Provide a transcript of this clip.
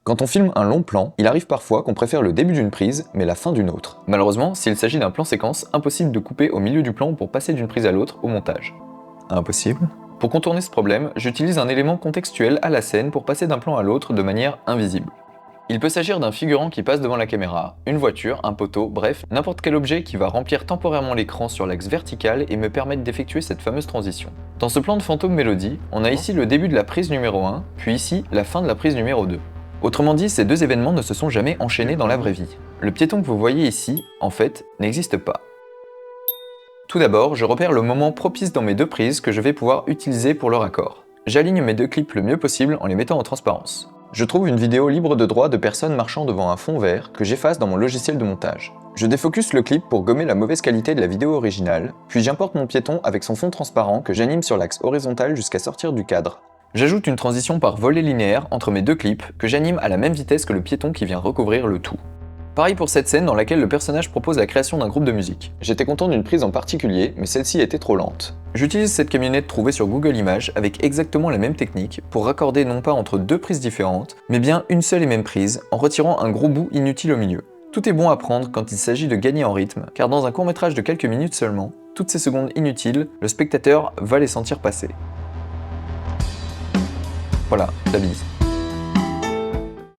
Quand on filme un long plan, il arrive parfois qu'on préfère le début d'une prise, mais la fin d'une autre. Malheureusement, s'il s'agit d'un plan séquence, impossible de couper au milieu du plan pour passer d'une prise à l'autre au montage. Impossible? Pour contourner ce problème, j'utilise un élément contextuel à la scène pour passer d'un plan à l'autre de manière invisible. Il peut s'agir d'un figurant qui passe devant la caméra, une voiture, un poteau, bref, n'importe quel objet qui va remplir temporairement l'écran sur l'axe vertical et me permettre d'effectuer cette fameuse transition. Dans ce plan de Phantom Mélodie, on a ici le début de la prise numéro 1, puis ici la fin de la prise numéro 2. Autrement dit, ces deux événements ne se sont jamais enchaînés dans la vraie vie. Le piéton que vous voyez ici, en fait, n'existe pas. Tout d'abord, je repère le moment propice dans mes deux prises que je vais pouvoir utiliser pour le raccord. J'aligne mes deux clips le mieux possible en les mettant en transparence. Je trouve une vidéo libre de droit de personnes marchant devant un fond vert que j'efface dans mon logiciel de montage. Je défocus le clip pour gommer la mauvaise qualité de la vidéo originale, puis j'importe mon piéton avec son fond transparent que j'anime sur l'axe horizontal jusqu'à sortir du cadre. J'ajoute une transition par volet linéaire entre mes deux clips que j'anime à la même vitesse que le piéton qui vient recouvrir le tout. Pareil pour cette scène dans laquelle le personnage propose la création d'un groupe de musique. J'étais content d'une prise en particulier, mais celle-ci était trop lente. J'utilise cette camionnette trouvée sur Google Images avec exactement la même technique pour raccorder non pas entre deux prises différentes, mais bien une seule et même prise en retirant un gros bout inutile au milieu. Tout est bon à prendre quand il s'agit de gagner en rythme, car dans un court-métrage de quelques minutes seulement, toutes ces secondes inutiles, le spectateur va les sentir passer. Voilà, la bise.